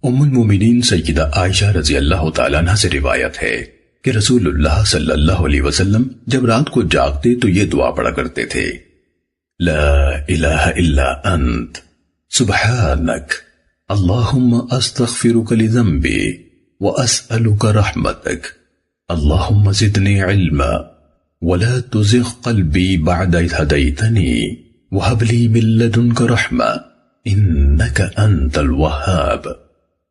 ام المومنین سیدہ عائشہ رضی اللہ تعالیٰ عنہ سے روایت ہے کہ رسول اللہ صلی اللہ علیہ وسلم جب رات کو جاگتے تو یہ دعا پڑھا کرتے تھے، لا الہ الا انت سبحانک اللہم استغفرک لذنبی واسألک رحمتک اللہم زدنی علما ولا تزغ قلبی بعد اذ ہدیتنی وہب لی من لدنک رحمہ انک انت الوہاب۔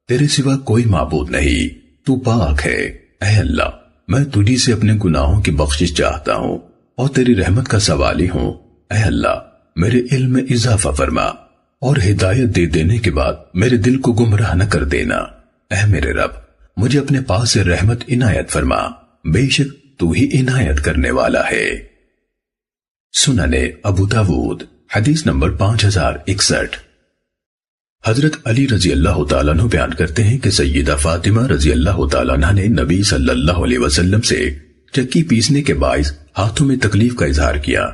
تیرے سوا کوئی معبود نہیں، تو پاک ہے، اے اللہ میں تجھی سے اپنے گناہوں کی بخشش چاہتا ہوں اور تیری رحمت کا سوالی ہوں۔ اے اللہ میرے علم میں اضافہ فرما اور ہدایت دے دینے کے بعد میرے دل کو گمراہ نہ کر دینا۔ اے میرے رب مجھے اپنے پاس سے رحمت عنایت فرما، بے شک تو ہی عنایت کرنے والا ہے۔ سنن ابو داود حدیث نمبر 5061۔ حضرت علی رضی اللہ تعالیٰ عنہ بیان کرتے ہیں کہ سیدہ فاطمہ رضی اللہ تعالیٰ عنہ نے نبی صلی اللہ علیہ وسلم سے چکی پیسنے کے باعث ہاتھوں میں تکلیف کا اظہار کیا۔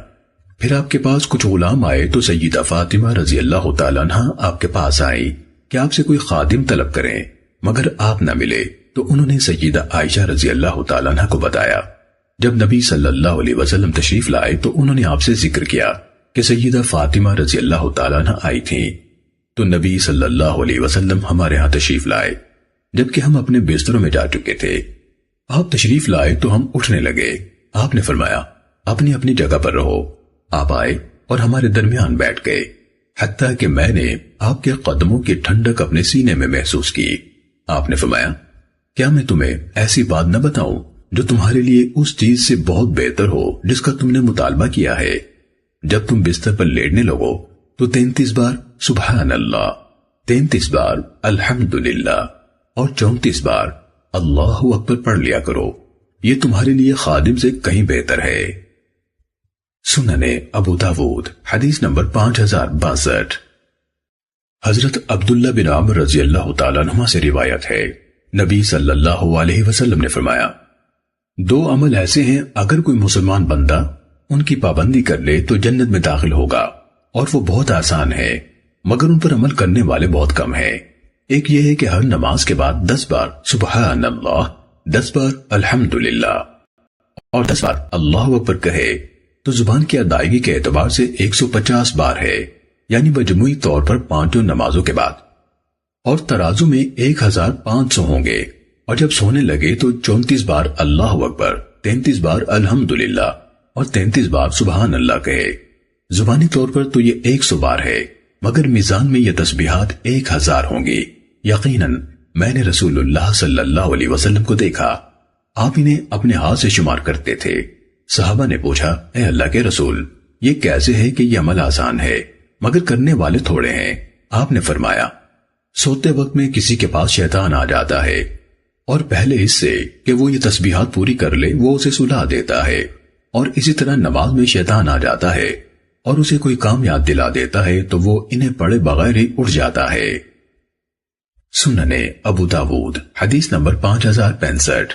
پھر آپ کے پاس کچھ غلام آئے تو سیدہ فاطمہ رضی اللہ تعالیٰ عنہ آپ کے پاس آئی کہ آپ سے کوئی خادم طلب کریں، مگر آپ نہ ملے تو انہوں نے سیدہ عائشہ رضی اللہ تعالیٰ عنہ کو بتایا۔ جب نبی صلی اللہ علیہ وسلم تشریف لائے تو انہوں نے آپ سے ذکر کیا کہ سیدہ فاطمہ رضی اللہ تعالیٰ عنہ آئی تھیں، تو نبی صلی اللہ علیہ وسلم ہمارے ہاں تشریف لائے جبکہ ہم اپنے بستروں میں جا چکے تھے۔ آپ تشریف لائے تو ہم اٹھنے لگے، آپ نے فرمایا اپنی اپنی جگہ پر رہو۔ آپ آئے اور ہمارے درمیان بیٹھ گئے، حتیٰ کہ میں نے آپ کے قدموں کی ٹھنڈک اپنے سینے میں محسوس کی۔ آپ نے فرمایا کیا میں تمہیں ایسی بات نہ بتاؤں جو تمہارے لیے اس چیز سے بہت بہتر ہو جس کا تم نے مطالبہ کیا ہے؟ جب تم بستر پر لیٹنے لگو تو 33 بار سبحان اللہ، 33 بار الحمدللہ اور 34 بار اللہ اکبر پڑھ لیا کرو، یہ تمہارے لیے خادم سے کہیں بہتر ہے۔ سنن ابو داود حدیث نمبر 5062۔ حضرت عبداللہ بن عمر رضی اللہ تعالیٰ عنہ سے روایت ہے، نبی صلی اللہ علیہ وسلم نے فرمایا 2 عمل ایسے ہیں اگر کوئی مسلمان بندہ ان کی پابندی کر لے تو جنت میں داخل ہوگا، اور وہ بہت آسان ہے مگر ان پر عمل کرنے والے بہت کم ہیں۔ ایک یہ ہے کہ ہر نماز کے بعد 10 بار سبحان اللہ، 10 بار الحمدللہ اور 10 بار اللہ اکبر کہے تو زبان کی ادائیگی کے اعتبار سے 150 بار ہے، یعنی مجموعی طور پر 5 نمازوں کے بعد، اور ترازو میں 1500 ہوں گے۔ اور جب سونے لگے تو 34 بار اللہ اکبر، 33 بار الحمدللہ اور 33 بار سبحان اللہ کہے۔ زبانی طور پر تو یہ 100 بار ہے، مگر میزان میں یہ تسبیحات 1000 ہوں گی۔ یقیناً میں نے رسول اللہ صلی اللہ علیہ وسلم کو دیکھا، آپ انہیں اپنے ہاتھ سے شمار کرتے تھے۔ صحابہ نے پوچھا اے اللہ کے رسول یہ کیسے ہے کہ یہ عمل آسان ہے مگر کرنے والے تھوڑے ہیں؟ آپ نے فرمایا سوتے وقت میں کسی کے پاس شیطان آ جاتا ہے اور پہلے اس سے کہ وہ یہ تسبیحات پوری کر لے وہ اسے سلا دیتا ہے، اور اسی طرح نماز میں شیطان آ جاتا ہے اور اسے کوئی کام یاد دلا دیتا ہے تو وہ انہیں پڑھے بغیر ہی اٹھ جاتا ہے۔ سنن ابو داود حدیث نمبر 5065۔